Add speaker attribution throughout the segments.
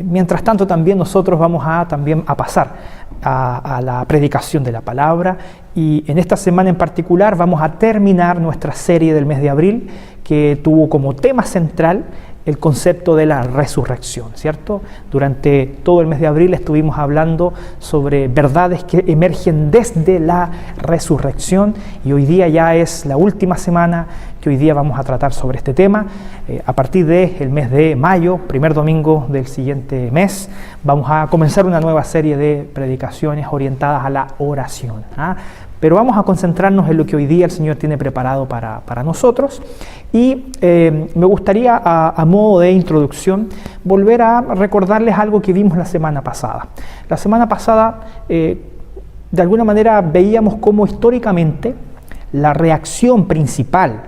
Speaker 1: Mientras tanto, también nosotros vamos a pasar a la predicación de la palabra, y en esta semana en particular vamos a terminar nuestra serie del mes de abril, que tuvo como tema central el concepto de la resurrección, ¿cierto? Durante todo el mes de abril estuvimos hablando sobre verdades que emergen desde la resurrección, y hoy día ya es la última semana que hoy día vamos a tratar sobre este tema. A partir del mes de mayo, primer domingo del siguiente mes, vamos a comenzar una nueva serie de predicaciones orientadas a la oración, ¿ah? Pero vamos a concentrarnos en lo que hoy día el Señor tiene preparado para nosotros. Y me gustaría, a modo de introducción, volver a recordarles algo que vimos la semana pasada. La semana pasada, de alguna manera, veíamos cómo históricamente la reacción principal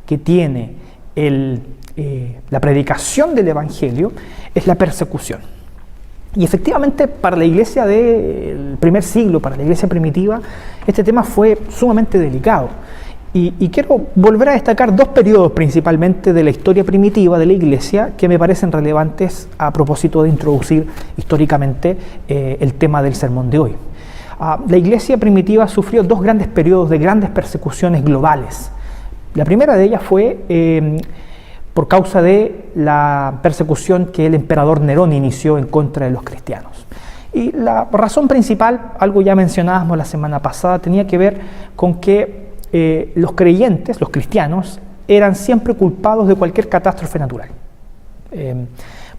Speaker 1: que tiene la predicación del Evangelio es la persecución. Y efectivamente, para la iglesia del primer siglo, para la iglesia primitiva, este tema fue sumamente delicado. Y quiero volver a destacar dos periodos principalmente de la historia primitiva de la iglesia que me parecen relevantes a propósito de introducir históricamente el tema del sermón de hoy. La iglesia primitiva sufrió dos grandes periodos de grandes persecuciones globales. La primera de ellas fue por causa de la persecución que el emperador Nerón inició en contra de los cristianos. Y la razón principal, algo ya mencionábamos la semana pasada, tenía que ver con que los creyentes, los cristianos, eran siempre culpados de cualquier catástrofe natural.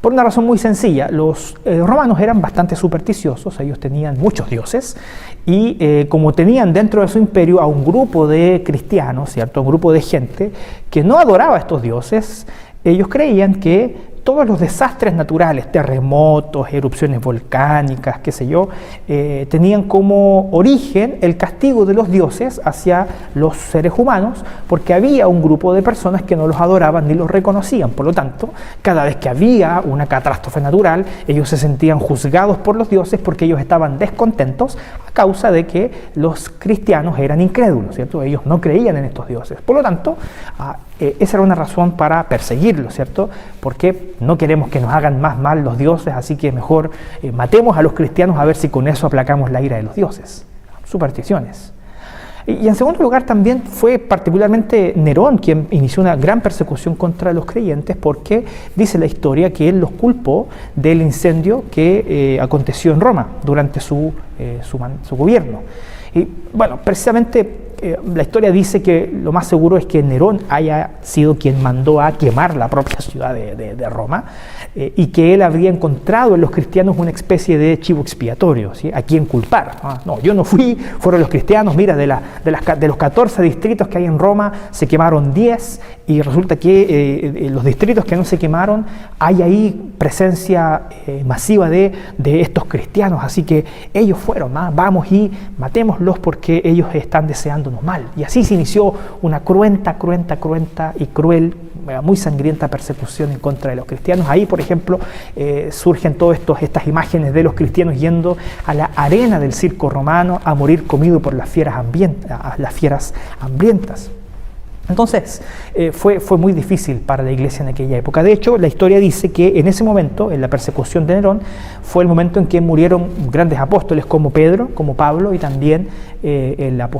Speaker 1: Por una razón muy sencilla, los romanos eran bastante supersticiosos, ellos tenían muchos dioses, y como tenían dentro de su imperio a un grupo de cristianos, ¿cierto? Un grupo de gente que no adoraba a estos dioses, ellos creían que todos los desastres naturales, terremotos, erupciones volcánicas, qué sé yo, tenían como origen el castigo de los dioses hacia los seres humanos, porque había un grupo de personas que no los adoraban ni los reconocían. Por lo tanto, cada vez que había una catástrofe natural, ellos se sentían juzgados por los dioses porque ellos estaban descontentos a causa de que los cristianos eran incrédulos, ¿cierto? Ellos no creían en estos dioses. Por lo tanto, esa era una razón para perseguirlos, ¿cierto? Porque no queremos que nos hagan más mal los dioses, así que mejor matemos a los cristianos a ver si con eso aplacamos la ira de los dioses. Supersticiones. Y en segundo lugar también fue particularmente Nerón quien inició una gran persecución contra los creyentes, porque dice la historia que él los culpó del incendio que aconteció en Roma durante su gobierno. Y bueno, precisamente la historia dice que lo más seguro es que Nerón haya sido quien mandó a quemar la propia ciudad de Roma, y que él habría encontrado en los cristianos una especie de chivo expiatorio, ¿sí? ¿A quién culpar? No, yo no fui, fueron los cristianos. Mira, de los 14 distritos que hay en Roma se quemaron 10, y resulta que los distritos que no se quemaron hay ahí presencia masiva de estos cristianos, así que ellos fueron, vamos y matémoslos porque ellos están deseándonos mal. Y así se inició una cruenta y cruel, muy sangrienta persecución en contra de los cristianos. Ahí, por ejemplo, surgen todas estas imágenes de los cristianos yendo a la arena del circo romano a morir comido por las fieras hambrientas. Entonces, fue muy difícil para la iglesia en aquella época. De hecho, la historia dice que en ese momento, en la persecución de Nerón, fue el momento en que murieron grandes apóstoles como Pedro, como Pablo, y también el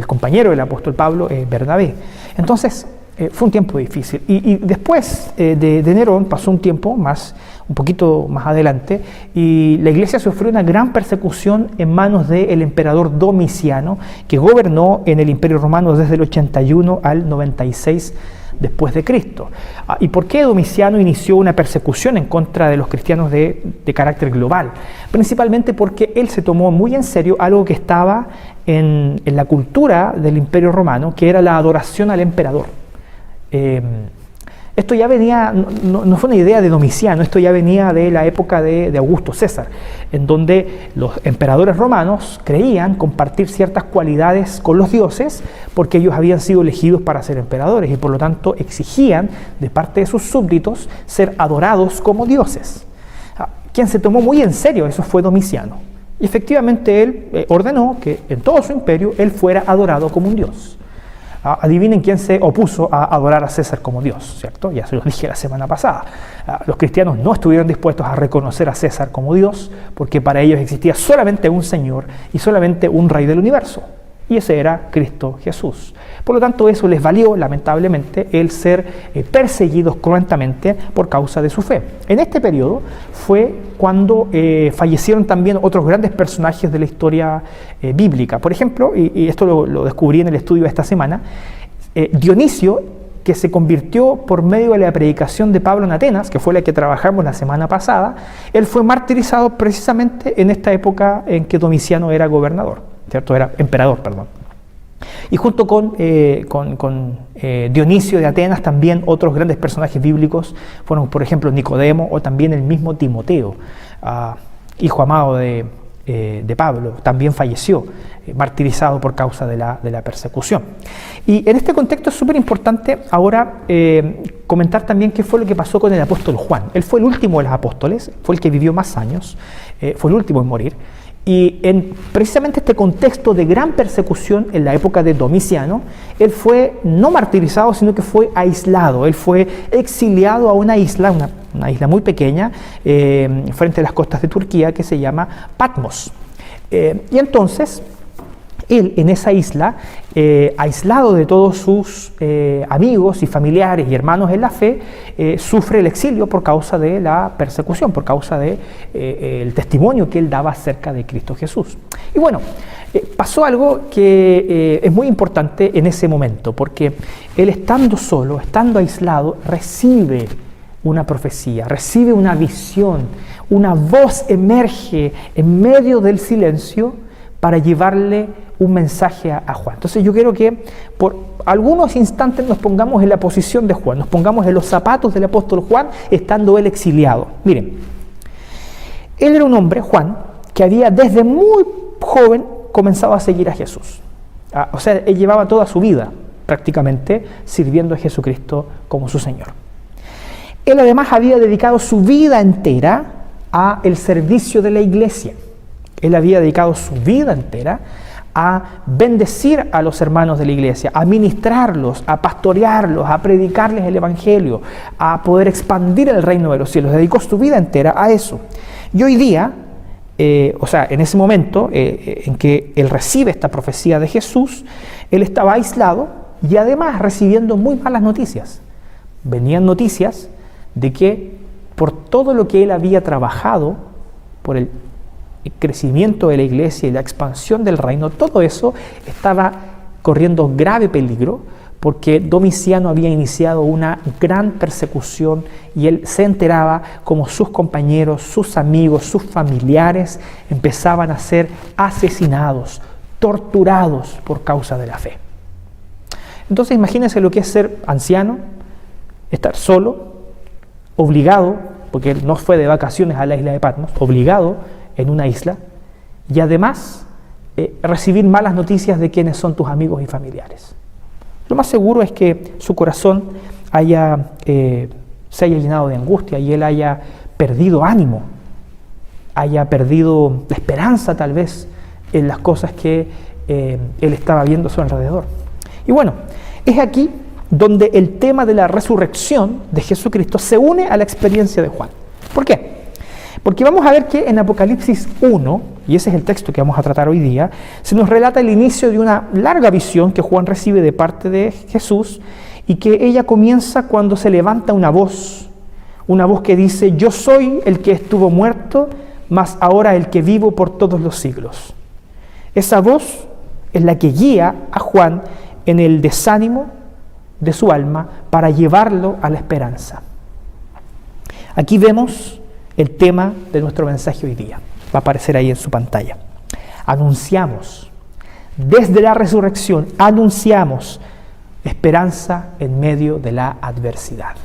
Speaker 1: compañero del apóstol Pablo, Bernabé. Entonces, fue un tiempo difícil. Y después de Nerón pasó un tiempo un poquito más adelante, y la iglesia sufrió una gran persecución en manos del emperador Domiciano, que gobernó en el Imperio Romano desde el 81 al 96 después de Cristo. ¿Y por qué Domiciano inició una persecución en contra de los cristianos de carácter global? Principalmente porque él se tomó muy en serio algo que estaba en la cultura del Imperio Romano, que era la adoración al emperador. Esto ya venía, no fue una idea de Domiciano, esto ya venía de la época de Augusto César, en donde los emperadores romanos creían compartir ciertas cualidades con los dioses porque ellos habían sido elegidos para ser emperadores, y por lo tanto exigían de parte de sus súbditos ser adorados como dioses. Quien se tomó muy en serio eso fue Domiciano, y efectivamente él ordenó que en todo su imperio él fuera adorado como un dios. Adivinen quién se opuso a adorar a César como Dios, ¿cierto? Ya se los dije la semana pasada. Los cristianos no estuvieron dispuestos a reconocer a César como Dios porque para ellos existía solamente un Señor y solamente un Rey del universo. Y ese era Cristo Jesús. Por lo tanto, eso les valió, lamentablemente, el ser perseguidos cruentamente por causa de su fe. En este periodo fue cuando fallecieron también otros grandes personajes de la historia bíblica. Por ejemplo, y esto lo descubrí en el estudio de esta semana, Dionisio, que se convirtió por medio de la predicación de Pablo en Atenas, que fue la que trabajamos la semana pasada, él fue martirizado precisamente en esta época en que Domiciano era gobernador, ¿cierto? Era emperador, perdón. Y junto con Dionisio de Atenas, también otros grandes personajes bíblicos fueron, por ejemplo, Nicodemo o también el mismo Timoteo, hijo amado de Pablo, también falleció, martirizado por causa de la persecución. Y en este contexto es súper importante ahora comentar también qué fue lo que pasó con el apóstol Juan. Él fue el último de los apóstoles, fue el que vivió más años, fue el último en morir. Y en precisamente este contexto de gran persecución en la época de Domiciano, él fue no martirizado, sino que fue aislado. Él fue exiliado a una isla muy pequeña, frente a las costas de Turquía, que se llama Patmos. Y entonces, él en esa isla, aislado de todos sus amigos y familiares y hermanos en la fe, sufre el exilio por causa de la persecución, por causa del testimonio que él daba acerca de Cristo Jesús. Y bueno, pasó algo que es muy importante en ese momento, porque él, estando solo, estando aislado, recibe una profecía, recibe una visión, una voz emerge en medio del silencio para llevarle un mensaje a Juan. Entonces yo quiero que por algunos instantes nos pongamos en la posición de Juan, nos pongamos en los zapatos del apóstol Juan, estando él exiliado. Miren, él era un hombre, Juan, que había desde muy joven comenzado a seguir a Jesús. O sea, él llevaba toda su vida prácticamente sirviendo a Jesucristo como su Señor. Él además había dedicado su vida entera al servicio de la iglesia. Él había dedicado su vida entera a bendecir a los hermanos de la iglesia, a ministrarlos, a pastorearlos, a predicarles el evangelio, a poder expandir el reino de los cielos. Dedicó su vida entera a eso. Y hoy día, en ese momento en que él recibe esta profecía de Jesús, él estaba aislado y además recibiendo muy malas noticias. Venían noticias de que por todo lo que él había trabajado, por el crecimiento de la iglesia y la expansión del reino, todo eso estaba corriendo grave peligro porque Domiciano había iniciado una gran persecución y él se enteraba como sus compañeros, sus amigos, sus familiares empezaban a ser asesinados, torturados por causa de la fe. Entonces imagínense lo que es ser anciano, estar solo, obligado, porque él no fue de vacaciones a la isla de Patmos, obligado en una isla, y además recibir malas noticias de quiénes son tus amigos y familiares. Lo más seguro es que su corazón se haya llenado de angustia y él haya perdido ánimo, haya perdido la esperanza tal vez en las cosas que él estaba viendo a su alrededor. Y bueno, es aquí donde el tema de la resurrección de Jesucristo se une a la experiencia de Juan. ¿Por qué? Porque vamos a ver que en Apocalipsis 1, y ese es el texto que vamos a tratar hoy día, se nos relata el inicio de una larga visión que Juan recibe de parte de Jesús y que ella comienza cuando se levanta una voz que dice: yo soy el que estuvo muerto, mas ahora el que vivo por todos los siglos. Esa voz es la que guía a Juan en el desánimo de su alma para llevarlo a la esperanza. Aquí vemos el tema de nuestro mensaje hoy día. Va a aparecer ahí en su pantalla. Anunciamos, desde la resurrección, anunciamos esperanza en medio de la adversidad.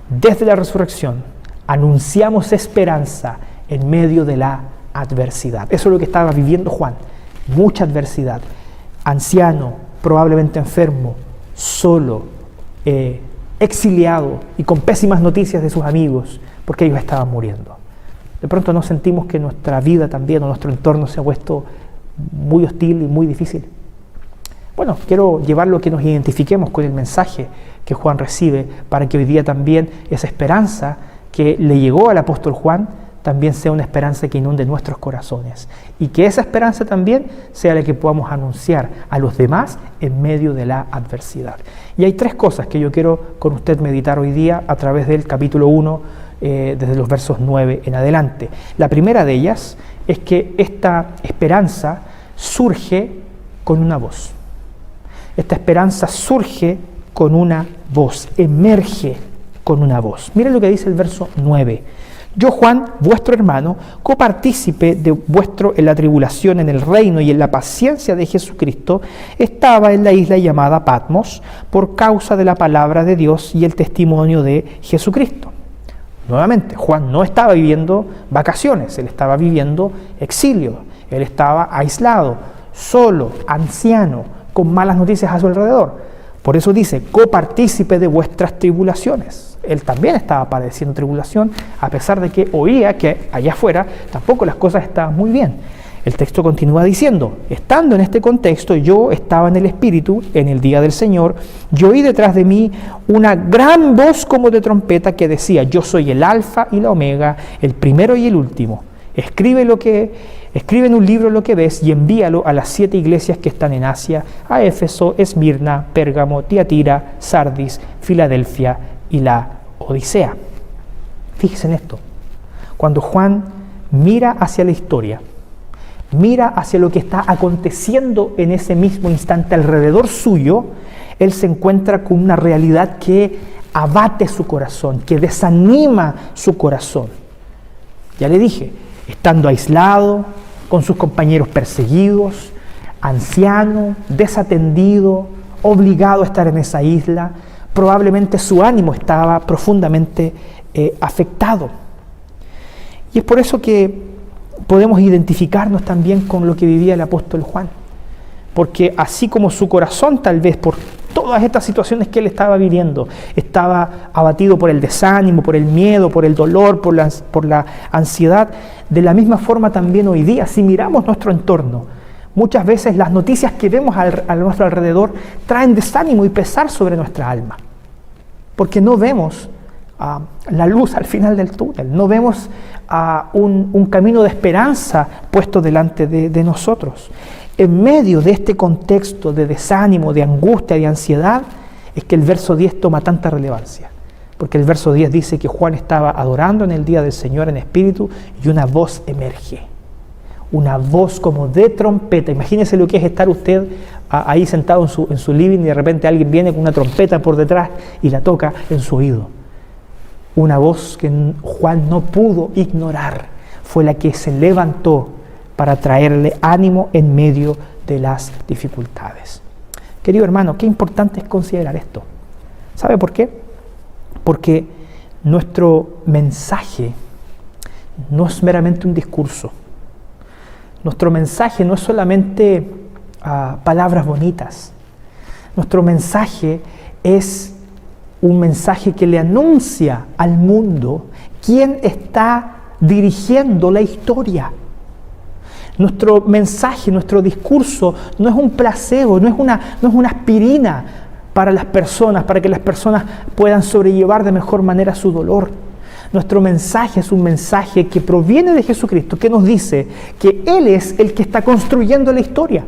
Speaker 1: Desde la resurrección, anunciamos esperanza en medio de la adversidad. Eso es lo que estaba viviendo Juan. Mucha adversidad. Anciano, probablemente enfermo, solo, exiliado y con pésimas noticias de sus amigos, porque ellos estaban muriendo. De pronto nos sentimos que nuestra vida también o nuestro entorno se ha puesto muy hostil y muy difícil. Bueno, quiero llevarlo a que nos identifiquemos con el mensaje que Juan recibe para que hoy día también esa esperanza que le llegó al apóstol Juan también sea una esperanza que inunde nuestros corazones y que esa esperanza también sea la que podamos anunciar a los demás en medio de la adversidad. Y hay 3 cosas que yo quiero con usted meditar hoy día a través del capítulo 1, desde los versos 9 en adelante. La primera de ellas es que esta esperanza surge con una voz. Esta esperanza surge con una voz, emerge con una voz. Miren lo que dice el verso 9. Yo, Juan, vuestro hermano, copartícipe de vuestro en la tribulación, en el reino y en la paciencia de Jesucristo, estaba en la isla llamada Patmos por causa de la palabra de Dios y el testimonio de Jesucristo. Nuevamente, Juan no estaba viviendo vacaciones, él estaba viviendo exilio, él estaba aislado, solo, anciano, con malas noticias a su alrededor. Por eso dice, copartícipe de vuestras tribulaciones. Él también estaba padeciendo tribulación, a pesar de que oía que allá afuera tampoco las cosas estaban muy bien. El texto continúa diciendo, estando en este contexto, yo estaba en el Espíritu, en el día del Señor, yo oí detrás de mí una gran voz como de trompeta que decía, yo soy el Alfa y la Omega, el primero y el último. Escribe en un libro lo que ves y envíalo a las 7 iglesias que están en Asia, a Éfeso, Esmirna, Pérgamo, Tiatira, Sardis, Filadelfia y la Odisea. Fíjense en esto. Cuando Juan mira hacia la historia, mira hacia lo que está aconteciendo en ese mismo instante alrededor suyo, él se encuentra con una realidad que abate su corazón, que desanima su corazón. Ya le dije, estando aislado, con sus compañeros perseguidos, anciano, desatendido, obligado a estar en esa isla, probablemente su ánimo estaba profundamente afectado. Y es por eso que podemos identificarnos también con lo que vivía el apóstol Juan, porque así como su corazón tal vez por todas estas situaciones que él estaba viviendo, estaba abatido por el desánimo, por el miedo, por el dolor, por la ansiedad, de la misma forma también hoy día, si miramos nuestro entorno, muchas veces las noticias que vemos a nuestro alrededor traen desánimo y pesar sobre nuestra alma, porque no vemos la luz al final del túnel, no vemos un camino de esperanza puesto delante de nosotros. En medio de este contexto de desánimo, de angustia, de ansiedad, es que el verso 10 toma tanta relevancia. Porque el verso 10 dice que Juan estaba adorando en el día del Señor en espíritu y una voz emerge. Una voz como de trompeta. Imagínese lo que es estar usted ahí sentado en su living y de repente alguien viene con una trompeta por detrás y la toca en su oído. Una voz que Juan no pudo ignorar. Fue la que se levantó para traerle ánimo en medio de las dificultades. Querido hermano, qué importante es considerar esto. ¿Sabe por qué? Porque nuestro mensaje no es meramente un discurso. Nuestro mensaje no es solamente palabras bonitas. Nuestro mensaje es un mensaje que le anuncia al mundo quién está dirigiendo la historia. Nuestro mensaje, nuestro discurso no es un placebo, no es una aspirina para las personas, para que las personas puedan sobrellevar de mejor manera su dolor. Nuestro mensaje es un mensaje que proviene de Jesucristo, que nos dice que Él es el que está construyendo la historia,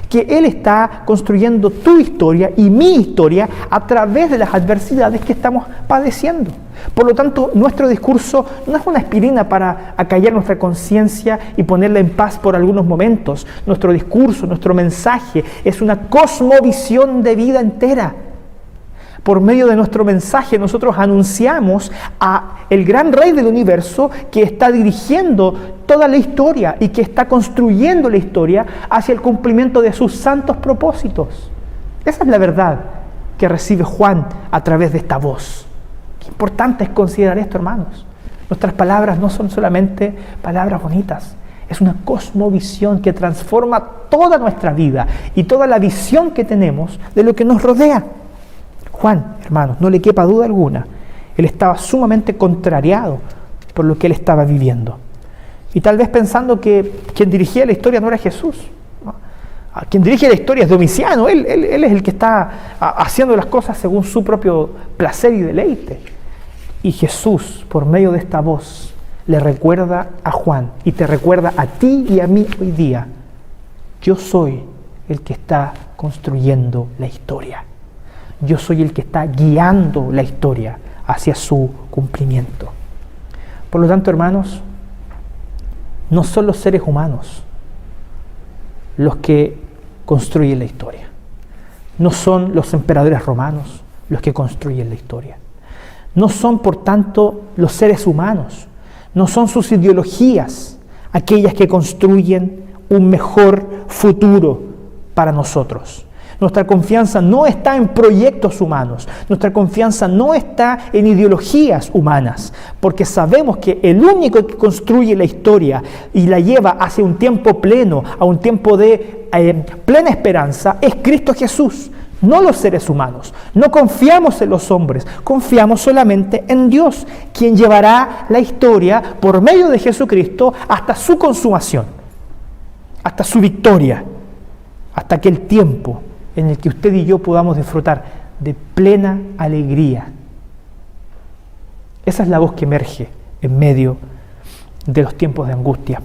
Speaker 1: que Él está construyendo tu historia y mi historia a través de las adversidades que estamos padeciendo. Por lo tanto, nuestro discurso no es una aspirina para acallar nuestra conciencia y ponerla en paz por algunos momentos. Nuestro discurso, nuestro mensaje es una cosmovisión de vida entera. Por medio de nuestro mensaje nosotros anunciamos a el gran Rey del universo que está dirigiendo toda la historia y que está construyendo la historia hacia el cumplimiento de sus santos propósitos. Esa es la verdad que recibe Juan a través de esta voz. Qué importante es considerar esto, hermanos. Nuestras palabras no son solamente palabras bonitas, es una cosmovisión que transforma toda nuestra vida y toda la visión que tenemos de lo que nos rodea. Juan, hermanos, no le quepa duda alguna, él estaba sumamente contrariado por lo que él estaba viviendo. Y tal vez pensando que quien dirigía la historia no era Jesús, ¿no? Quien dirige la historia es Domiciano, él es el que está haciendo las cosas según su propio placer y deleite. Y Jesús, por medio de esta voz, le recuerda a Juan y te recuerda a ti y a mí hoy día: yo soy el que está construyendo la historia. Yo soy el que está guiando la historia hacia su cumplimiento. Por lo tanto, hermanos, no son los seres humanos los que construyen la historia. No son los emperadores romanos los que construyen la historia. No son, por tanto, los seres humanos, no son sus ideologías aquellas que construyen un mejor futuro para nosotros. Nuestra confianza no está en proyectos humanos, nuestra confianza no está en ideologías humanas, porque sabemos que el único que construye la historia y la lleva hacia un tiempo pleno, a un tiempo de plena esperanza, es Cristo Jesús, no los seres humanos. No confiamos en los hombres, confiamos solamente en Dios, quien llevará la historia por medio de Jesucristo hasta su consumación, hasta su victoria, hasta aquel tiempo en el que usted y yo podamos disfrutar de plena alegría. Esa es la voz que emerge en medio de los tiempos de angustia.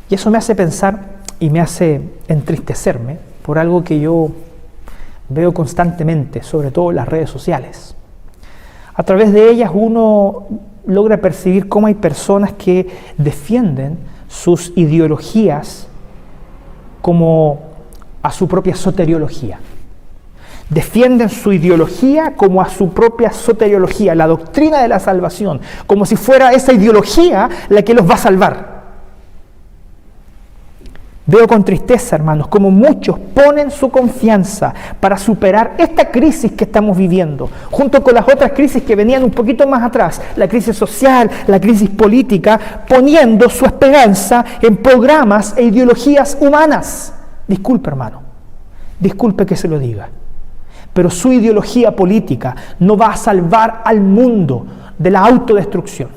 Speaker 1: Y eso me hace pensar y me hace entristecerme por algo que yo veo constantemente, sobre todo en las redes sociales. A través de ellas uno logra percibir cómo hay personas que defienden sus ideologías como a su propia soteriología. Defienden su ideología como a su propia soteriología, la doctrina de la salvación, como si fuera esa ideología la que los va a salvar. Veo con tristeza, hermanos, como muchos ponen su confianza para superar esta crisis que estamos viviendo, junto con las otras crisis que venían un poquito más atrás, la crisis social, la crisis política, poniendo su esperanza en programas e ideologías humanas. Disculpe, hermano, disculpe que se lo diga, pero su ideología política no va a salvar al mundo de la autodestrucción.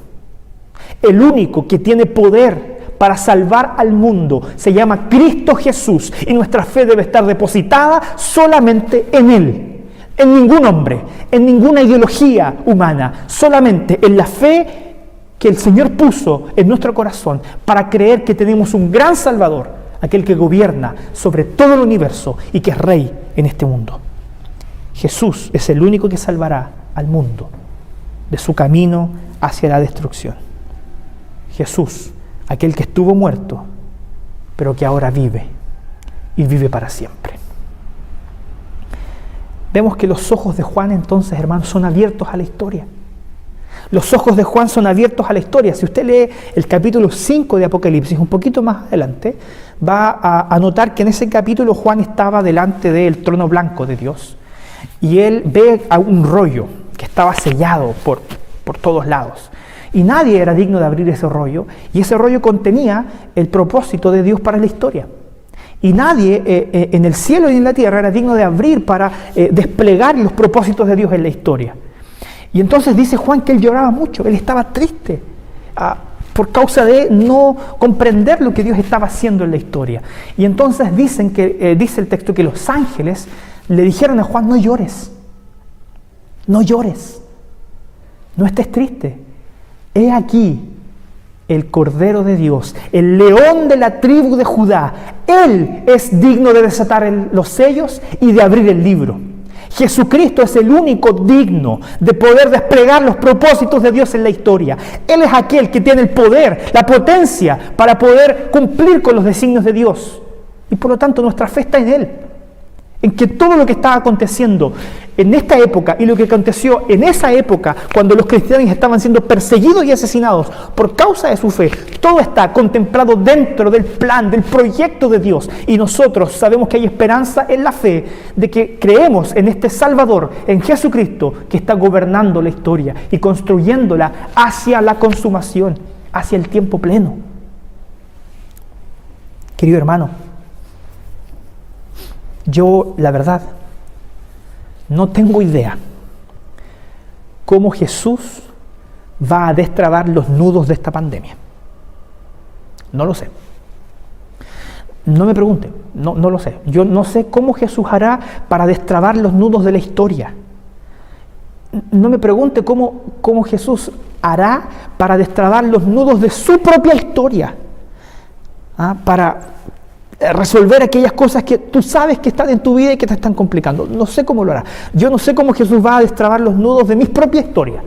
Speaker 1: El único que tiene poder para salvar al mundo se llama Cristo Jesús, y nuestra fe debe estar depositada solamente en Él, en ningún hombre, en ninguna ideología humana, solamente en la fe que el Señor puso en nuestro corazón para creer que tenemos un gran Salvador, aquel que gobierna sobre todo el universo y que es Rey en este mundo. Jesús es el único que salvará al mundo de su camino hacia la destrucción. Jesús, aquel que estuvo muerto, pero que ahora vive y vive para siempre. Vemos que los ojos de Juan, entonces, hermanos, son abiertos a la historia. Los ojos de Juan son abiertos a la historia. Si usted lee el capítulo 5 de Apocalipsis, un poquito más adelante, va a notar que en ese capítulo Juan estaba delante del trono blanco de Dios y él ve a un rollo que estaba sellado por todos lados. Y nadie era digno de abrir ese rollo, y ese rollo contenía el propósito de Dios para la historia. Y nadie en el cielo y en la tierra era digno de abrir para desplegar los propósitos de Dios en la historia. Y entonces dice Juan que él lloraba mucho, él estaba triste por causa de no comprender lo que Dios estaba haciendo en la historia. Y entonces dice el texto que los ángeles le dijeron a Juan: no llores, no llores, no estés triste. He aquí el Cordero de Dios, el león de la tribu de Judá. Él es digno de desatar los sellos y de abrir el libro. Jesucristo es el único digno de poder desplegar los propósitos de Dios en la historia. Él es aquel que tiene el poder, la potencia para poder cumplir con los designios de Dios. Y por lo tanto nuestra fe está en Él. En que todo lo que estaba aconteciendo en esta época y lo que aconteció en esa época, cuando los cristianos estaban siendo perseguidos y asesinados por causa de su fe, todo está contemplado dentro del plan, del proyecto de Dios. Y nosotros sabemos que hay esperanza en la fe de que creemos en este Salvador, en Jesucristo, que está gobernando la historia y construyéndola hacia la consumación, hacia el tiempo pleno. Querido hermano, yo, la verdad, no tengo idea cómo Jesús va a destrabar los nudos de esta pandemia. No lo sé. No me pregunte, no lo sé. Yo no sé cómo Jesús hará para destrabar los nudos de la historia. No me pregunte cómo Jesús hará para destrabar los nudos de su propia historia, para resolver aquellas cosas que tú sabes que están en tu vida y que te están complicando. No sé cómo lo hará. Yo no sé cómo Jesús va a destrabar los nudos de mi propia historia.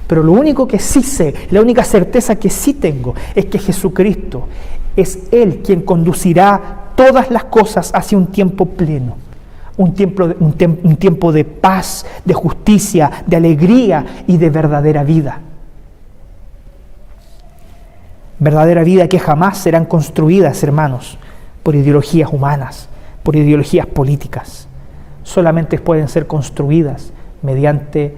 Speaker 1: Pero lo único que sí sé, la única certeza que sí tengo, es que Jesucristo es Él quien conducirá todas las cosas hacia un tiempo pleno. Un tiempo de paz, de justicia, de alegría y de verdadera vida. Verdadera vida que jamás serán construidas, hermanos, por ideologías humanas, por ideologías políticas. Solamente pueden ser construidas mediante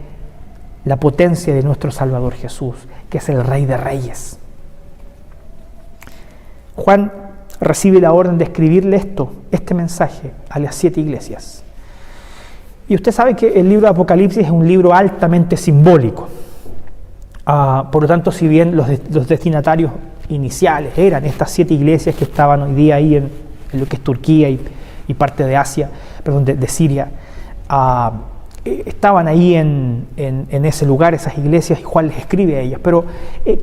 Speaker 1: la potencia de nuestro Salvador Jesús, que es el Rey de Reyes. Juan recibe la orden de escribirle este mensaje a las 7 iglesias. Y usted sabe que el libro de Apocalipsis es un libro altamente simbólico. Por lo tanto, si bien los destinatarios iniciales eran estas 7 iglesias que estaban hoy día ahí en lo que es Turquía y parte de Asia, de Siria, estaban ahí en ese lugar, esas iglesias, y Juan les escribe a ellas. Pero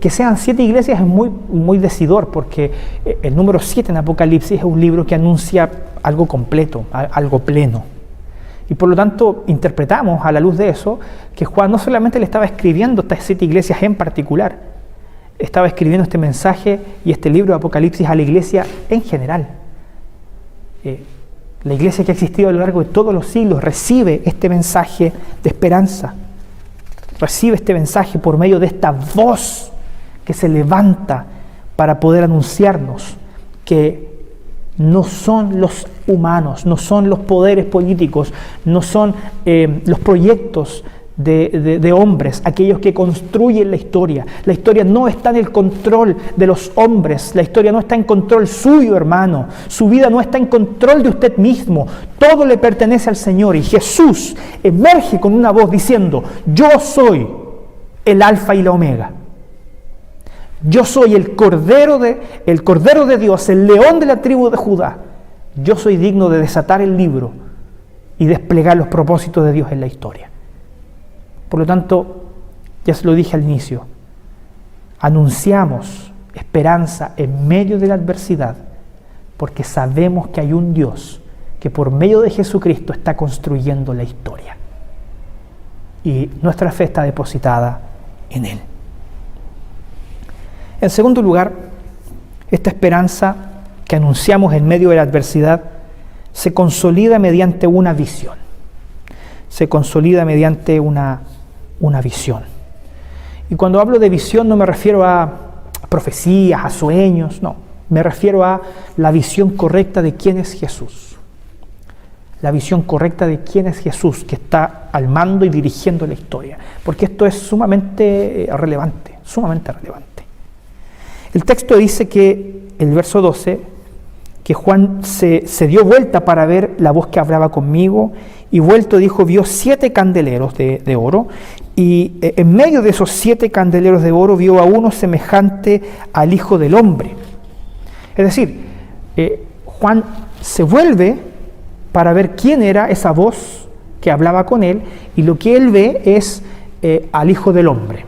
Speaker 1: que sean 7 iglesias es muy, muy decidor, porque el número 7 en Apocalipsis es un libro que anuncia algo completo, algo pleno. Y por lo tanto interpretamos a la luz de eso que Juan no solamente le estaba escribiendo a estas 7 iglesias en particular, estaba escribiendo este mensaje y este libro de Apocalipsis a la iglesia en general. La iglesia que ha existido a lo largo de todos los siglos recibe este mensaje de esperanza. Recibe este mensaje por medio de esta voz que se levanta para poder anunciarnos que no son los humanos, no son los poderes políticos, no son los proyectos de hombres, aquellos que construyen la historia. La historia no está en el control de los hombres, la historia no está en control suyo, hermano. Su vida no está en control de usted mismo. Todo le pertenece al Señor. Y Jesús emerge con una voz diciendo: yo soy el Alfa y la Omega. Yo soy el Cordero de Dios, el León de la tribu de Judá. Yo soy digno de desatar el libro y desplegar los propósitos de Dios en la historia. Por lo tanto, ya se lo dije al inicio, anunciamos esperanza en medio de la adversidad, porque sabemos que hay un Dios que por medio de Jesucristo está construyendo la historia. Y nuestra fe está depositada en Él. En segundo lugar, esta esperanza que anunciamos en medio de la adversidad se consolida mediante una visión. Se consolida mediante una visión. Y cuando hablo de visión no me refiero a profecías, a sueños, no. Me refiero a la visión correcta de quién es Jesús. La visión correcta de quién es Jesús, que está al mando y dirigiendo la historia. Porque esto es sumamente relevante, sumamente relevante. El texto dice que, el verso 12, que Juan se dio vuelta para ver la voz que hablaba conmigo, y vuelto dijo, vio 7 candeleros de oro, y en medio de esos 7 candeleros de oro vio a uno semejante al Hijo del Hombre. Es decir, Juan se vuelve para ver quién era esa voz que hablaba con él, y lo que él ve es al Hijo del Hombre.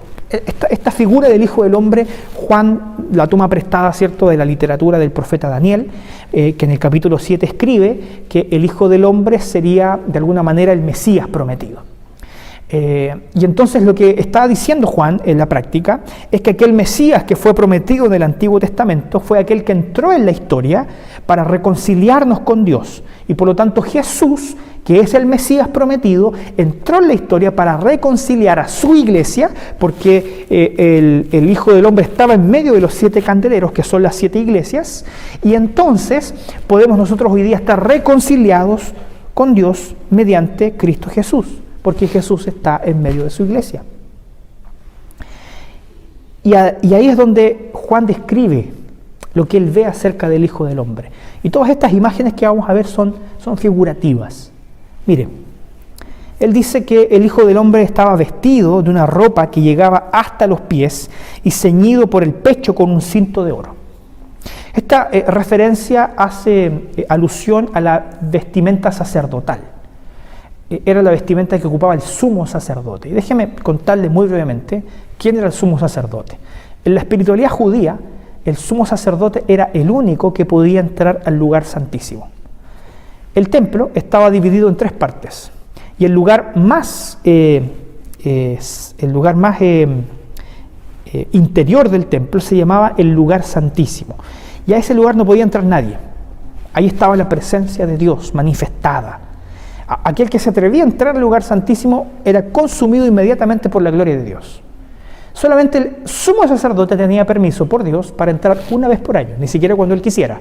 Speaker 1: Esta figura del Hijo del Hombre, Juan la toma prestada, ¿cierto?, de la literatura del profeta Daniel, que en el capítulo 7 escribe que el Hijo del Hombre sería, de alguna manera, el Mesías prometido. Y entonces lo que está diciendo Juan en la práctica es que aquel Mesías que fue prometido en el Antiguo Testamento fue aquel que entró en la historia para reconciliarnos con Dios. Y por lo tanto Jesús, que es el Mesías prometido, entró en la historia para reconciliar a su iglesia, porque el Hijo del Hombre estaba en medio de los 7 candeleros, que son las 7 iglesias, y entonces podemos nosotros hoy día estar reconciliados con Dios mediante Cristo Jesús, porque Jesús está en medio de su iglesia. Y ahí es donde Juan describe lo que él ve acerca del Hijo del Hombre. Y todas estas imágenes que vamos a ver son figurativas. Mire, él dice que el Hijo del Hombre estaba vestido de una ropa que llegaba hasta los pies y ceñido por el pecho con un cinto de oro. Esta referencia hace alusión a la vestimenta sacerdotal. Era la vestimenta que ocupaba el sumo sacerdote. Y déjeme contarle muy brevemente quién era el sumo sacerdote. En la espiritualidad judía, el sumo sacerdote era el único que podía entrar al lugar santísimo. El templo estaba dividido en 3 partes. Y el lugar más interior del templo se llamaba el lugar santísimo. Y a ese lugar no podía entrar nadie. Ahí estaba la presencia de Dios manifestada. Aquel que se atrevía a entrar al lugar santísimo era consumido inmediatamente por la gloria de Dios. Solamente el sumo sacerdote tenía permiso por Dios para entrar una vez por año, ni siquiera cuando él quisiera,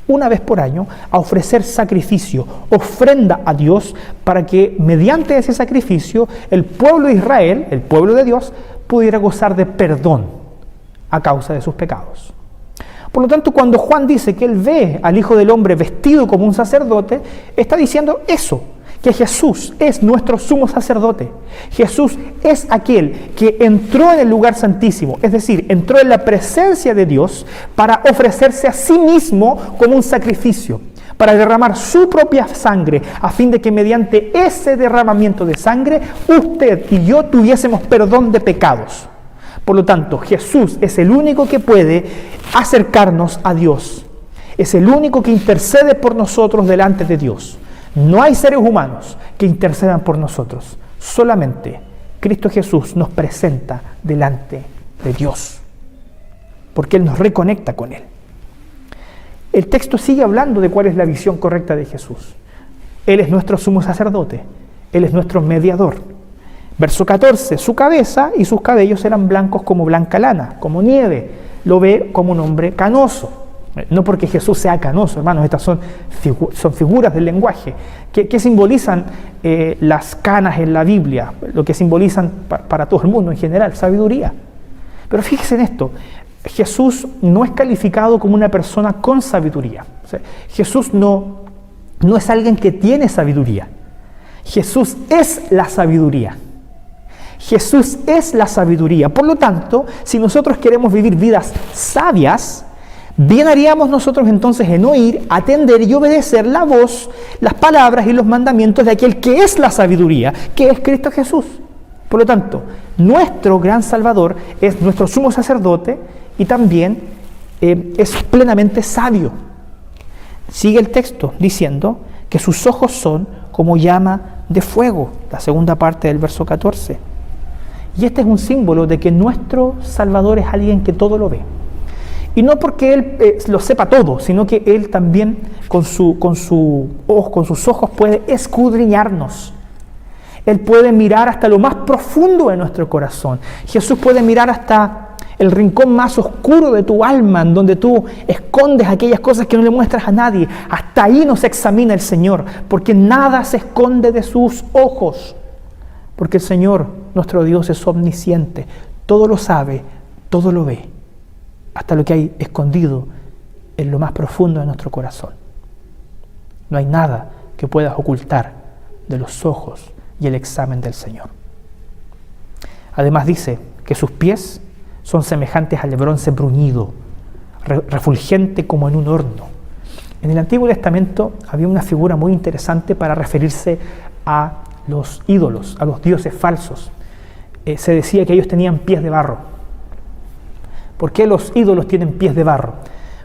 Speaker 1: una vez por año, a ofrecer sacrificio, ofrenda a Dios, para que mediante ese sacrificio el pueblo de Israel, el pueblo de Dios, pudiera gozar de perdón a causa de sus pecados. Por lo tanto, cuando Juan dice que él ve al Hijo del Hombre vestido como un sacerdote, está diciendo eso, que Jesús es nuestro sumo sacerdote. Jesús es aquel que entró en el lugar santísimo, es decir, entró en la presencia de Dios para ofrecerse a sí mismo como un sacrificio, para derramar su propia sangre, a fin de que mediante ese derramamiento de sangre, usted y yo tuviésemos perdón de pecados. Por lo tanto, Jesús es el único que puede acercarnos a Dios. Es el único que intercede por nosotros delante de Dios. No hay seres humanos que intercedan por nosotros. Solamente Cristo Jesús nos presenta delante de Dios, porque Él nos reconecta con Él. El texto sigue hablando de cuál es la visión correcta de Jesús. Él es nuestro sumo sacerdote. Él es nuestro mediador. Verso 14, su cabeza y sus cabellos eran blancos como blanca lana, como nieve. Lo ve como un hombre canoso. No porque Jesús sea canoso, hermanos, estas son figuras del lenguaje. ¿Qué simbolizan las canas en la Biblia? Lo que simbolizan para todo el mundo en general, sabiduría. Pero fíjense en esto, Jesús no es calificado como una persona con sabiduría. O sea, Jesús no es alguien que tiene sabiduría. Jesús es la sabiduría. Jesús es la sabiduría. Por lo tanto, si nosotros queremos vivir vidas sabias, bien haríamos nosotros entonces en oír, atender y obedecer la voz, las palabras y los mandamientos de aquel que es la sabiduría, que es Cristo Jesús. Por lo tanto, nuestro gran Salvador es nuestro sumo sacerdote y también es plenamente sabio. Sigue el texto diciendo que sus ojos son como llama de fuego, la segunda parte del verso 14. Y este es un símbolo de que nuestro Salvador es alguien que todo lo ve. Y no porque Él lo sepa todo, sino que Él también con sus ojos puede escudriñarnos. Él puede mirar hasta lo más profundo de nuestro corazón. Jesús puede mirar hasta el rincón más oscuro de tu alma, en donde tú escondes aquellas cosas que no le muestras a nadie. Hasta ahí nos examina el Señor, porque nada se esconde de sus ojos. Porque el Señor, nuestro Dios, es omnisciente. Todo lo sabe, todo lo ve. Hasta lo que hay escondido en lo más profundo de nuestro corazón. No hay nada que puedas ocultar de los ojos y el examen del Señor. Además dice que sus pies son semejantes al bronce bruñido, refulgente como en un horno. En el Antiguo Testamento había una figura muy interesante para referirse a los ídolos, a los dioses falsos. Se decía que ellos tenían pies de barro. ¿Por qué los ídolos tienen pies de barro?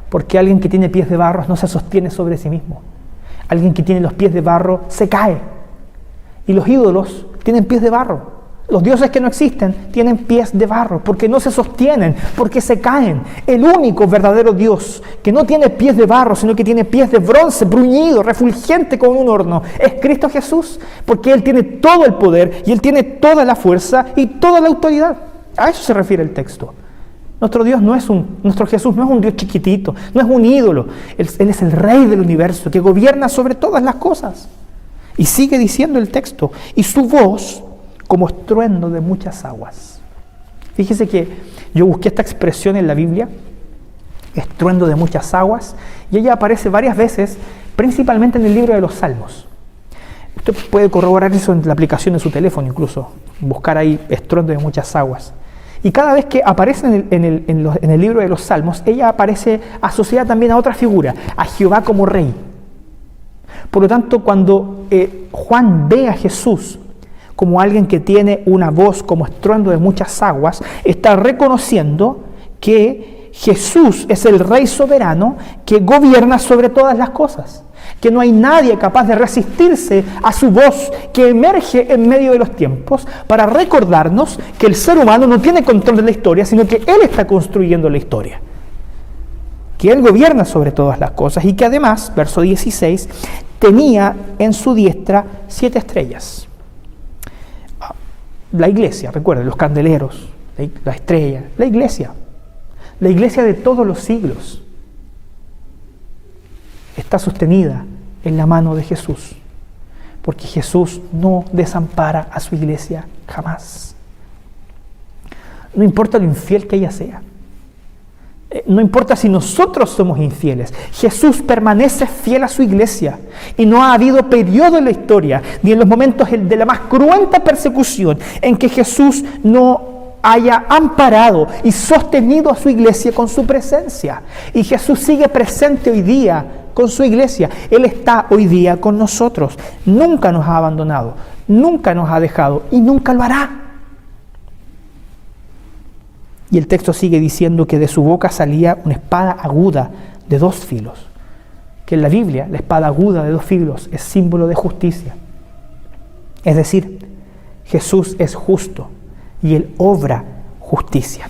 Speaker 1: Porque alguien que tiene pies de barro no se sostiene sobre sí mismo. Alguien que tiene los pies de barro se cae. Y los ídolos tienen pies de barro. Los dioses que no existen tienen pies de barro porque no se sostienen, porque se caen. El único verdadero Dios que no tiene pies de barro, sino que tiene pies de bronce, bruñido, refulgente como un horno, es Cristo Jesús, porque Él tiene todo el poder y Él tiene toda la fuerza y toda la autoridad. A eso se refiere el texto. Nuestro Jesús no es un Dios chiquitito, no es un ídolo. Él es el Rey del universo que gobierna sobre todas las cosas. Y sigue diciendo el texto, y su voz como estruendo de muchas aguas. Fíjese que yo busqué esta expresión en la Biblia, estruendo de muchas aguas, y ella aparece varias veces, principalmente en el libro de los Salmos. Usted puede corroborar eso en la aplicación de su teléfono incluso, buscar ahí estruendo de muchas aguas. Y cada vez que aparece en el libro de los Salmos, ella aparece asociada también a otra figura, a Jehová como rey. Por lo tanto, cuando Juan ve a Jesús como alguien que tiene una voz como estruendo de muchas aguas, está reconociendo que Jesús es el Rey soberano que gobierna sobre todas las cosas, que no hay nadie capaz de resistirse a su voz que emerge en medio de los tiempos para recordarnos que el ser humano no tiene control de la historia, sino que Él está construyendo la historia, que Él gobierna sobre todas las cosas y que además, verso 16, tenía en su diestra 7 estrellas. La iglesia, recuerden, los candeleros, la estrella, la iglesia de todos los siglos, está sostenida en la mano de Jesús, porque Jesús no desampara a su iglesia jamás. No importa lo infiel que ella sea, no importa si nosotros somos infieles, Jesús permanece fiel a su iglesia y no ha habido periodo en la historia, ni en los momentos de la más cruenta persecución, en que Jesús no haya amparado y sostenido a su iglesia con su presencia. Y Jesús sigue presente hoy día con su iglesia. Él está hoy día con nosotros. Nunca nos ha abandonado, nunca nos ha dejado y nunca lo hará. Y el texto sigue diciendo que de su boca salía una espada aguda de 2 filos. Que en la Biblia la espada aguda de 2 filos es símbolo de justicia. Es decir, Jesús es justo y Él obra justicia.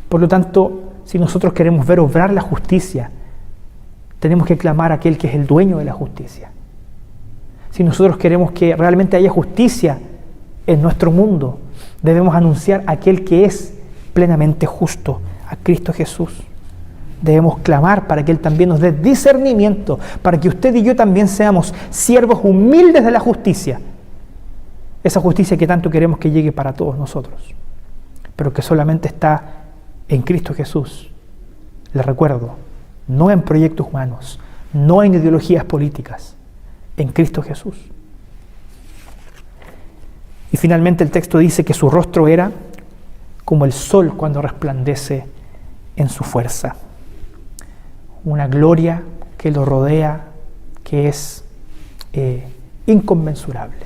Speaker 1: Por lo tanto, si nosotros queremos ver obrar la justicia, tenemos que clamar a aquel que es el dueño de la justicia. Si nosotros queremos que realmente haya justicia en nuestro mundo, debemos anunciar a aquel que es plenamente justo, a Cristo Jesús. Debemos clamar para que Él también nos dé discernimiento, para que usted y yo también seamos siervos humildes de la justicia. Esa justicia que tanto queremos que llegue para todos nosotros, pero que solamente está en Cristo Jesús. Les recuerdo, no en proyectos humanos, no en ideologías políticas, en Cristo Jesús. Y finalmente el texto dice que su rostro era como el sol cuando resplandece en su fuerza. Una gloria que lo rodea, que es inconmensurable.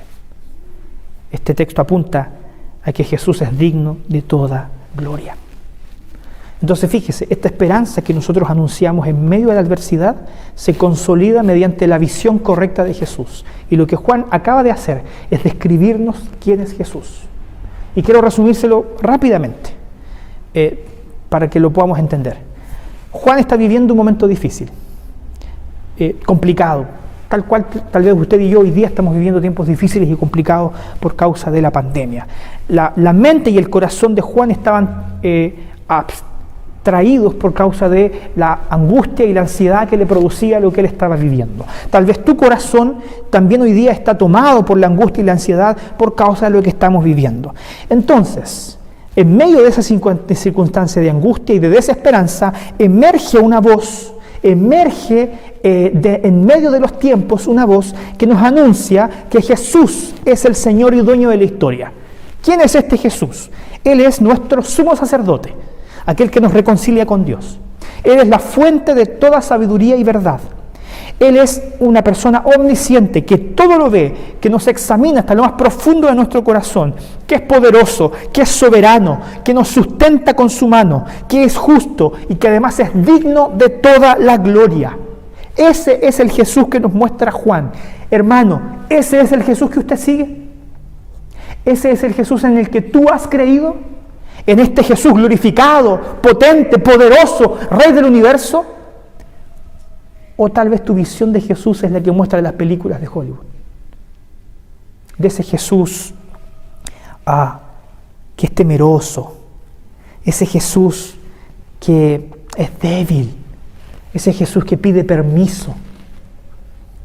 Speaker 1: Este texto apunta a que Jesús es digno de toda gloria. Entonces fíjese, esta esperanza que nosotros anunciamos en medio de la adversidad se consolida mediante la visión correcta de Jesús. Y lo que Juan acaba de hacer es describirnos quién es Jesús. Y quiero resumírselo rápidamente para que lo podamos entender. Juan está viviendo un momento difícil, complicado, tal vez usted y yo hoy día estamos viviendo tiempos difíciles y complicados por causa de la pandemia. La mente y el corazón de Juan estaban traídos por causa de la angustia y la ansiedad que le producía lo que él estaba viviendo. Tal vez tu corazón también hoy día está tomado por la angustia y la ansiedad por causa de lo que estamos viviendo. Entonces, en medio de esa circunstancia de angustia y de desesperanza, emerge una voz, en medio de los tiempos, una voz que nos anuncia que Jesús es el Señor y dueño de la historia. ¿Quién es este Jesús? Él es nuestro sumo sacerdote, aquel que nos reconcilia con Dios. Él es la fuente de toda sabiduría y verdad. Él es una persona omnisciente que todo lo ve, que nos examina hasta lo más profundo de nuestro corazón, que es poderoso, que es soberano, que nos sustenta con su mano, que es justo y que además es digno de toda la gloria. Ese es el Jesús que nos muestra Juan. Hermano, ¿ese es el Jesús que usted sigue? ¿Ese es el Jesús en el que tú has creído? ¿En este Jesús glorificado, potente, poderoso, Rey del universo? O tal vez tu visión de Jesús es la que muestra las películas de Hollywood. De ese Jesús que es temeroso, ese Jesús que es débil, ese Jesús que pide permiso,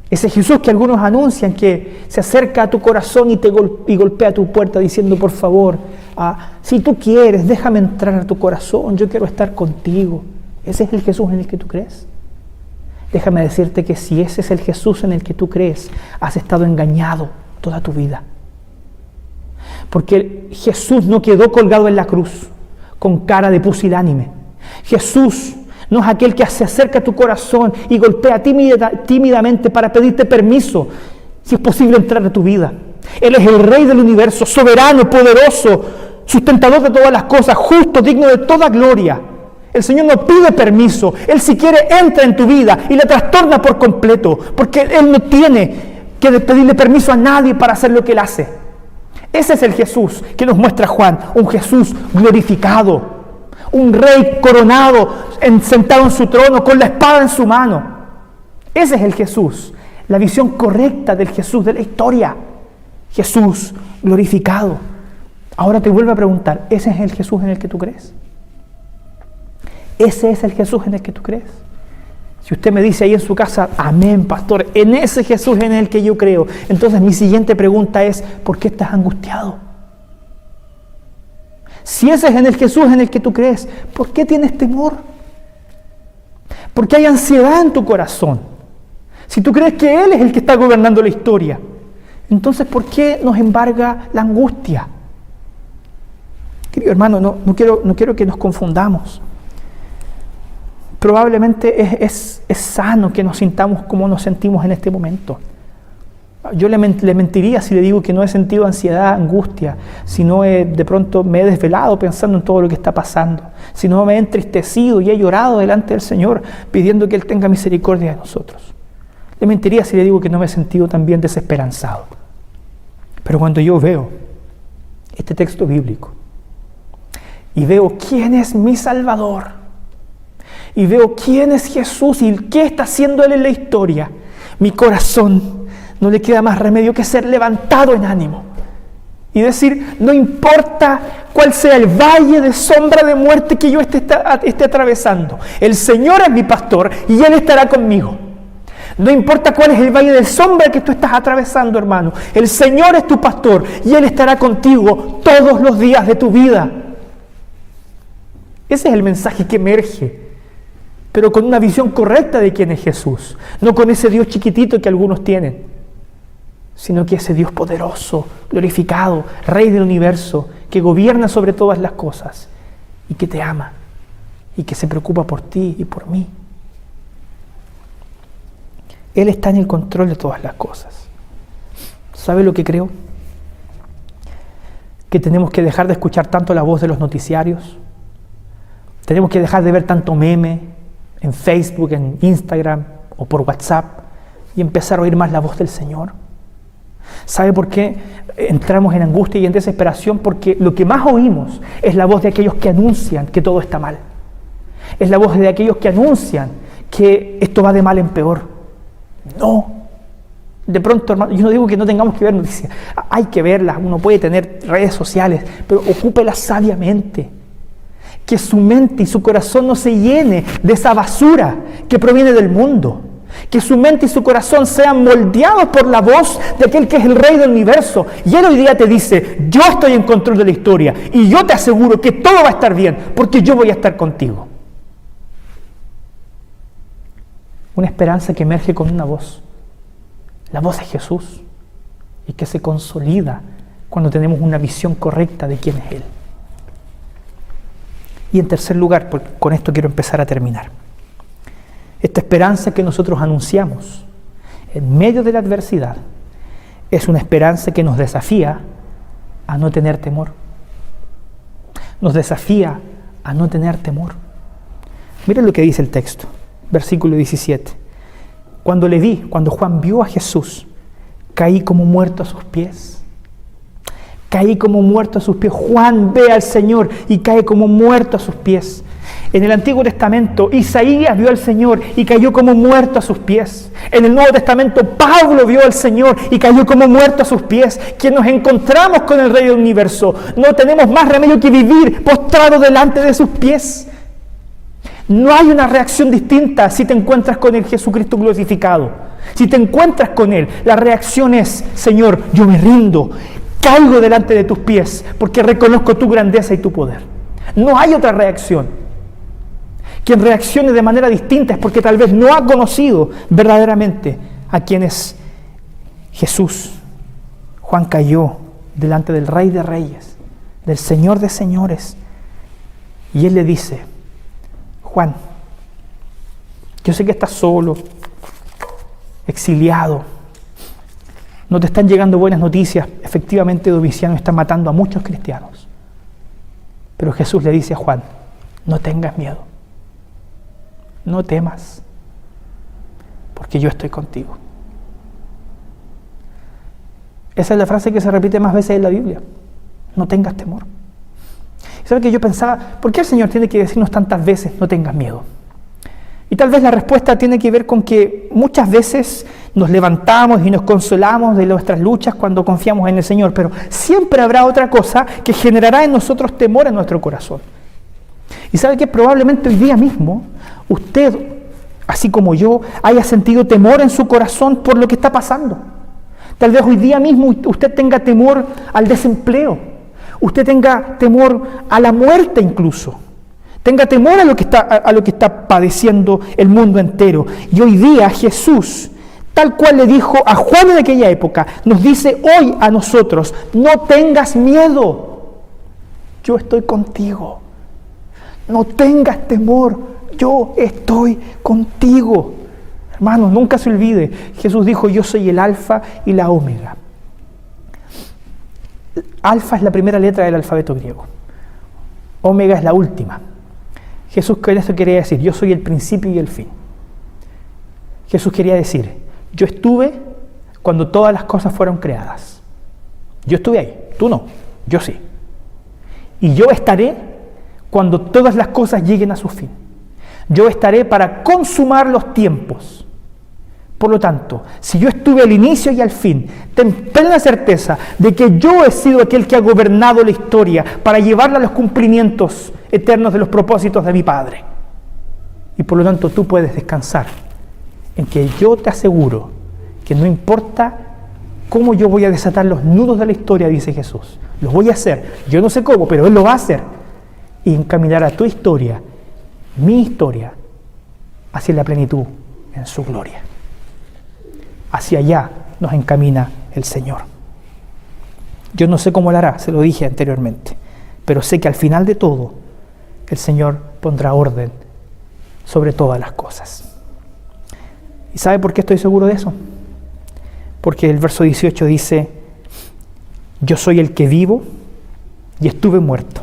Speaker 1: ese Jesús que algunos anuncian que se acerca a tu corazón y golpea tu puerta diciendo, por favor, si tú quieres, déjame entrar a tu corazón, yo quiero estar contigo. ¿Ese es el Jesús en el que tú crees? Déjame decirte que si ese es el Jesús en el que tú crees, has estado engañado toda tu vida. Porque Jesús no quedó colgado en la cruz con cara de pusilánime. Jesús no es aquel que se acerca a tu corazón y golpea tímidamente para pedirte permiso, si es posible entrar a tu vida. Él es el Rey del universo, soberano, poderoso, sustentador de todas las cosas, justo, digno de toda gloria. El Señor no pide permiso. Él, si quiere, entra en tu vida y la trastorna por completo, porque Él no tiene que pedirle permiso a nadie para hacer lo que Él hace. Ese es el Jesús que nos muestra Juan, un Jesús glorificado, un Rey coronado, sentado en su trono, con la espada en su mano. Ese es el Jesús, la visión correcta del Jesús de la historia. Jesús glorificado. Ahora te vuelvo a preguntar, ¿ese es el Jesús en el que tú crees? ¿Ese es el Jesús en el que tú crees? Si usted me dice ahí en su casa, amén, pastor, en ese Jesús en el que yo creo, entonces mi siguiente pregunta es, ¿por qué estás angustiado? Si ese es en el Jesús en el que tú crees, ¿por qué tienes temor? ¿Por qué hay ansiedad en tu corazón? Si tú crees que Él es el que está gobernando la historia, entonces ¿por qué nos embarga la angustia? Querido hermano, no quiero que nos confundamos. Probablemente es sano que nos sintamos como nos sentimos en este momento. Yo le mentiría si le digo que no he sentido ansiedad, angustia, si no de pronto me he desvelado pensando en todo lo que está pasando, si no me he entristecido y he llorado delante del Señor pidiendo que Él tenga misericordia de nosotros. Le mentiría si le digo que no me he sentido también desesperanzado. Pero cuando yo veo este texto bíblico y veo quién es mi Salvador, y veo quién es Jesús y qué está haciendo Él en la historia, mi corazón no le queda más remedio que ser levantado en ánimo y decir, no importa cuál sea el valle de sombra de muerte que yo esté atravesando, el Señor es mi pastor y Él estará conmigo. No importa cuál es el valle de sombra que tú estás atravesando, hermano, el Señor es tu pastor y Él estará contigo todos los días de tu vida. Ese es el mensaje que emerge, pero con una visión correcta de quién es Jesús, no con ese Dios chiquitito que algunos tienen, sino que ese Dios poderoso, glorificado, Rey del universo, que gobierna sobre todas las cosas y que te ama y que se preocupa por ti y por mí. Él está en el control de todas las cosas. ¿Sabe lo que creo? Que tenemos que dejar de escuchar tanto la voz de los noticiarios, tenemos que dejar de ver tanto meme en Facebook, en Instagram o por WhatsApp y empezar a oír más la voz del Señor. ¿Sabe por qué entramos en angustia y en desesperación? Porque lo que más oímos es la voz de aquellos que anuncian que todo está mal. Es la voz de aquellos que anuncian que esto va de mal en peor. No. De pronto, hermano, yo no digo que no tengamos que ver noticias. Hay que verlas, uno puede tener redes sociales, pero ocúpelas sabiamente. Que su mente y su corazón no se llene de esa basura que proviene del mundo. Que su mente y su corazón sean moldeados por la voz de aquel que es el Rey del universo. Y Él hoy día te dice, yo estoy en control de la historia y yo te aseguro que todo va a estar bien porque yo voy a estar contigo. Una esperanza que emerge con una voz, la voz de Jesús, y que se consolida cuando tenemos una visión correcta de quién es Él. Y en tercer lugar, con esto quiero empezar a terminar, esta esperanza que nosotros anunciamos en medio de la adversidad es una esperanza que nos desafía a no tener temor. Nos desafía a no tener temor. Miren lo que dice el texto, versículo 17. Cuando Juan vio a Jesús, caí como muerto a sus pies. Caí como muerto a sus pies. Juan ve al Señor y cae como muerto a sus pies. En el Antiguo Testamento, Isaías vio al Señor y cayó como muerto a sus pies. En el Nuevo Testamento, Pablo vio al Señor y cayó como muerto a sus pies. Quien nos encontramos con el Rey del universo, no tenemos más remedio que vivir postrado delante de sus pies. No hay una reacción distinta si te encuentras con el Jesucristo glorificado. Si te encuentras con Él, la reacción es, Señor, yo me rindo, caigo delante de tus pies porque reconozco tu grandeza y tu poder. No hay otra reacción. Quien reaccione de manera distinta es porque tal vez no ha conocido verdaderamente a quién es Jesús. Juan cayó delante del Rey de Reyes, del Señor de Señores. Y Él le dice: Juan, yo sé que estás solo, exiliado, no te están llegando buenas noticias. Efectivamente, Domiciano está matando a muchos cristianos. Pero Jesús le dice a Juan: no tengas miedo, no temas, porque yo estoy contigo. Esa es la frase que se repite más veces en la Biblia: no tengas temor. ¿Sabe que yo pensaba, por qué el Señor tiene que decirnos tantas veces no tengas miedo? Y tal vez la respuesta tiene que ver con que muchas veces nos levantamos y nos consolamos de nuestras luchas cuando confiamos en el Señor, pero siempre habrá otra cosa que generará en nosotros temor en nuestro corazón. Y sabe que probablemente hoy día mismo usted, así como yo, haya sentido temor en su corazón por lo que está pasando. Tal vez hoy día mismo usted tenga temor al desempleo, usted tenga temor a la muerte incluso. Tenga temor a lo que está padeciendo el mundo entero. Y hoy día Jesús, tal cual le dijo a Juan en aquella época, nos dice hoy a nosotros: no tengas miedo, yo estoy contigo. No tengas temor, yo estoy contigo. Hermanos, nunca se olvide, Jesús dijo: yo soy el alfa y la omega. Alfa es la primera letra del alfabeto griego. Omega es la última. Jesús con esto quería decir: yo soy el principio y el fin. Jesús quería decir: yo estuve cuando todas las cosas fueron creadas. Yo estuve ahí, tú no, yo sí. Y yo estaré cuando todas las cosas lleguen a su fin. Yo estaré para consumar los tiempos. Por lo tanto, si yo estuve al inicio y al fin, ten plena certeza de que yo he sido aquel que ha gobernado la historia para llevarla a los cumplimientos eternos de los propósitos de mi Padre. Y por lo tanto tú puedes descansar en que yo te aseguro que no importa cómo yo voy a desatar los nudos de la historia, dice Jesús, los voy a hacer. Yo no sé cómo, pero Él lo va a hacer. Y encaminará tu historia, mi historia, hacia la plenitud en su gloria. Hacia allá nos encamina el Señor. Yo no sé cómo lo hará, se lo dije anteriormente, pero sé que al final de todo, el Señor pondrá orden sobre todas las cosas. ¿Y sabe por qué estoy seguro de eso? Porque el verso 18 dice: yo soy el que vivo y estuve muerto,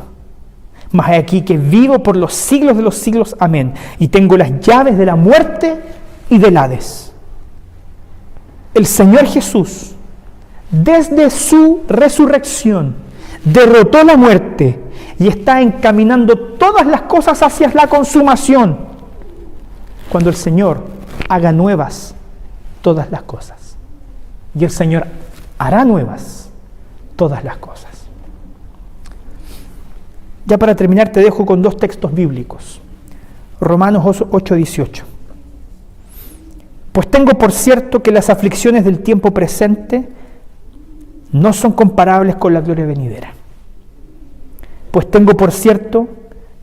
Speaker 1: mas he aquí que vivo por los siglos de los siglos, amén, y tengo las llaves de la muerte y del Hades. El Señor Jesús, desde su resurrección, derrotó la muerte y está encaminando todas las cosas hacia la consumación, cuando el Señor haga nuevas todas las cosas. Y el Señor hará nuevas todas las cosas. Ya para terminar te dejo con dos textos bíblicos. Romanos 8:18. Pues tengo por cierto que las aflicciones del tiempo presente no son comparables con la gloria venidera. Pues tengo por cierto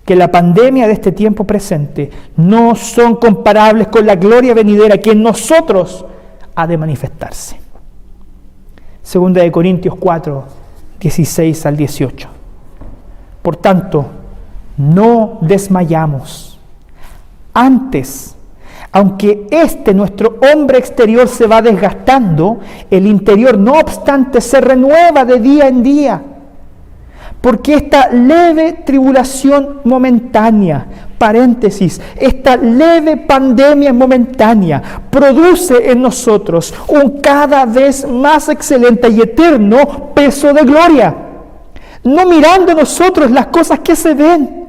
Speaker 1: que la pandemia de este tiempo presente no son comparables con la gloria venidera que en nosotros ha de manifestarse. Segunda de Corintios 4, 16 al 18. Por tanto, no desmayamos. Antes, aunque nuestro hombre exterior se va desgastando, el interior no obstante se renueva de día en día. Porque esta leve tribulación momentánea, paréntesis, esta leve pandemia momentánea, produce en nosotros un cada vez más excelente y eterno peso de gloria. No mirando nosotros las cosas que se ven,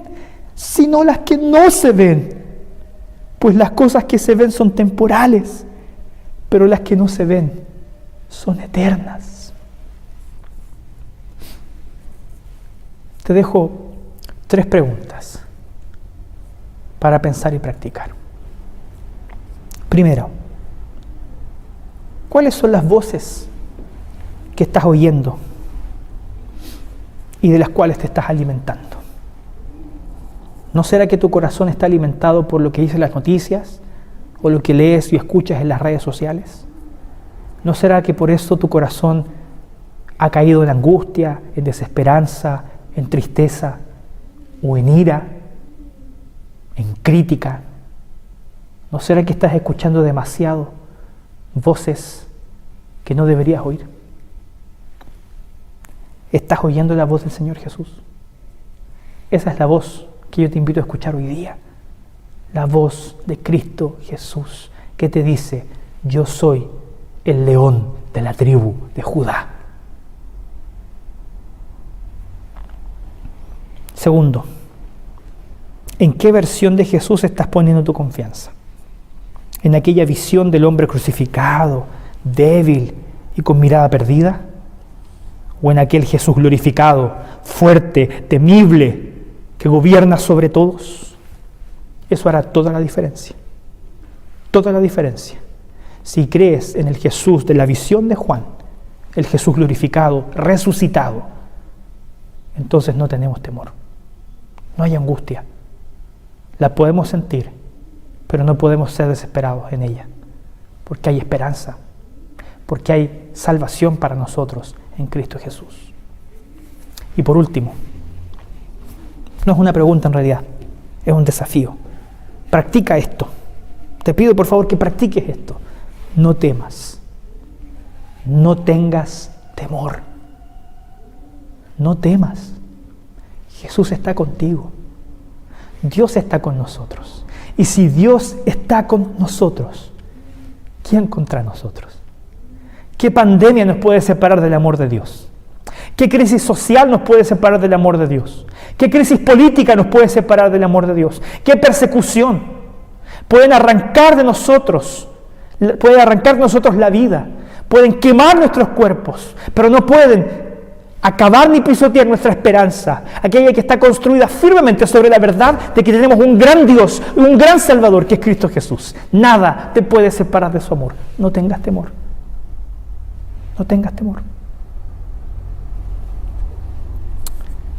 Speaker 1: sino las que no se ven. Pues las cosas que se ven son temporales, pero las que no se ven son eternas. Te dejo 3 preguntas para pensar y practicar. Primero, ¿cuáles son las voces que estás oyendo y de las cuales te estás alimentando? ¿No será que tu corazón está alimentado por lo que dicen las noticias o lo que lees y escuchas en las redes sociales? ¿No será que por eso tu corazón ha caído en angustia, en desesperanza, en tristeza o en ira, en crítica? ¿No será que estás escuchando demasiado voces que no deberías oír? ¿Estás oyendo la voz del Señor Jesús? Esa es la voz que yo te invito a escuchar hoy día. La voz de Cristo Jesús que te dice: yo soy el león de la tribu de Judá. Segundo, ¿en qué versión de Jesús estás poniendo tu confianza? ¿En aquella visión del hombre crucificado, débil y con mirada perdida? ¿O en aquel Jesús glorificado, fuerte, temible, que gobierna sobre todos? Eso hará toda la diferencia. Toda la diferencia. Si crees en el Jesús de la visión de Juan, el Jesús glorificado, resucitado, entonces no tenemos temor. No hay angustia. La podemos sentir, pero no podemos ser desesperados en ella, porque hay esperanza, porque hay salvación para nosotros en Cristo Jesús. Y por último, no es una pregunta en realidad, es un desafío. Practica esto. Te pido por favor que practiques esto. No temas. No tengas temor. No temas. Jesús está contigo. Dios está con nosotros. Y si Dios está con nosotros, ¿quién contra nosotros? ¿Qué pandemia nos puede separar del amor de Dios? ¿Qué crisis social nos puede separar del amor de Dios? ¿Qué crisis política nos puede separar del amor de Dios? ¿Qué persecución? Pueden arrancar de nosotros la vida, pueden quemar nuestros cuerpos, pero no pueden acabar ni pisotear nuestra esperanza, aquella que está construida firmemente sobre la verdad de que tenemos un gran Dios, un gran Salvador, que es Cristo Jesús. Nada te puede separar de su amor. No tengas temor. No tengas temor.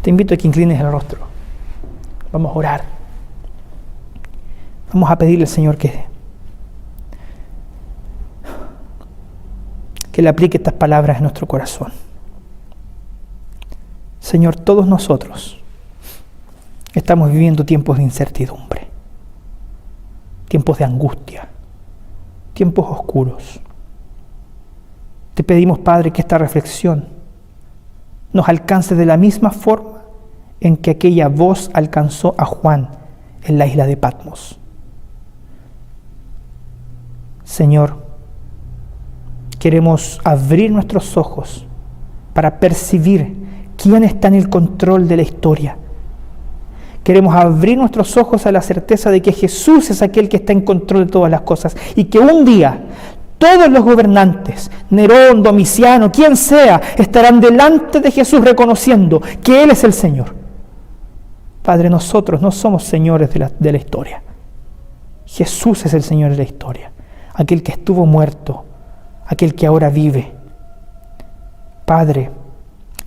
Speaker 1: Te invito a que inclines el rostro. Vamos a orar. Vamos a pedirle al Señor que le aplique estas palabras en nuestro corazón. Señor, todos nosotros estamos viviendo tiempos de incertidumbre, tiempos de angustia, tiempos oscuros. Te pedimos, Padre, que esta reflexión nos alcance de la misma forma en que aquella voz alcanzó a Juan en la isla de Patmos. Señor, queremos abrir nuestros ojos para percibir quién está en el control de la historia. Queremos abrir nuestros ojos a la certeza de que Jesús es aquel que está en control de todas las cosas y que un día todos los gobernantes, Nerón, Domiciano, quien sea, estarán delante de Jesús reconociendo que Él es el Señor. Padre, nosotros no somos señores de la historia. Jesús es el Señor de la historia, aquel que estuvo muerto, aquel que ahora vive. Padre,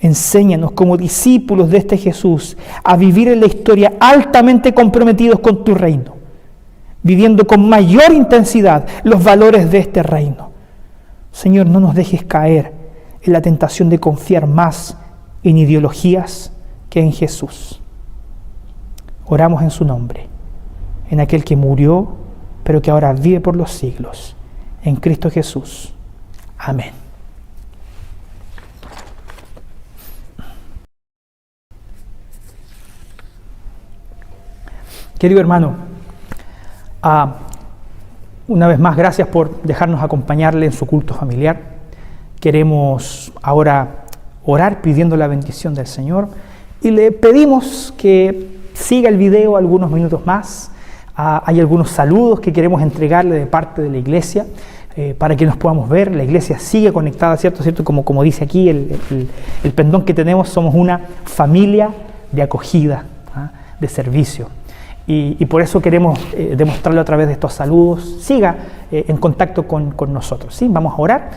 Speaker 1: enséñanos como discípulos de este Jesús a vivir en la historia altamente comprometidos con tu reino, viviendo con mayor intensidad los valores de este reino. Señor, no nos dejes caer en la tentación de confiar más en ideologías que en Jesús. Oramos en su nombre, en aquel que murió, pero que ahora vive por los siglos, en Cristo Jesús. Amén. Querido hermano, una vez más, gracias por dejarnos acompañarle en su culto familiar. Queremos ahora orar pidiendo la bendición del Señor y le pedimos que siga el video algunos minutos más. Hay algunos saludos que queremos entregarle de parte de la iglesia para que nos podamos ver. La iglesia sigue conectada, ¿cierto? Como dice aquí el pendón que tenemos, somos una familia de acogida, de servicio. Y por eso queremos demostrarle a través de estos saludos. Siga en contacto con nosotros, ¿sí? Vamos a orar,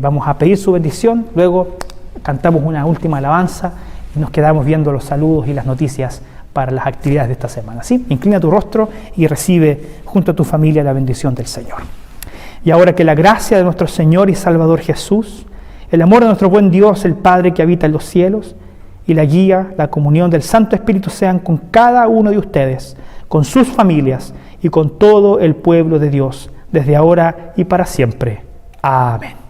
Speaker 1: vamos a pedir su bendición, luego cantamos una última alabanza y nos quedamos viendo los saludos y las noticias para las actividades de esta semana, ¿sí? Inclina tu rostro y recibe junto a tu familia la bendición del Señor. Y ahora que la gracia de nuestro Señor y Salvador Jesús, El amor de nuestro buen Dios, el Padre que habita en los cielos, y la guía, la comunión del Santo Espíritu sean con cada uno de ustedes, con sus familias y con todo el pueblo de Dios, desde ahora y para siempre. Amén.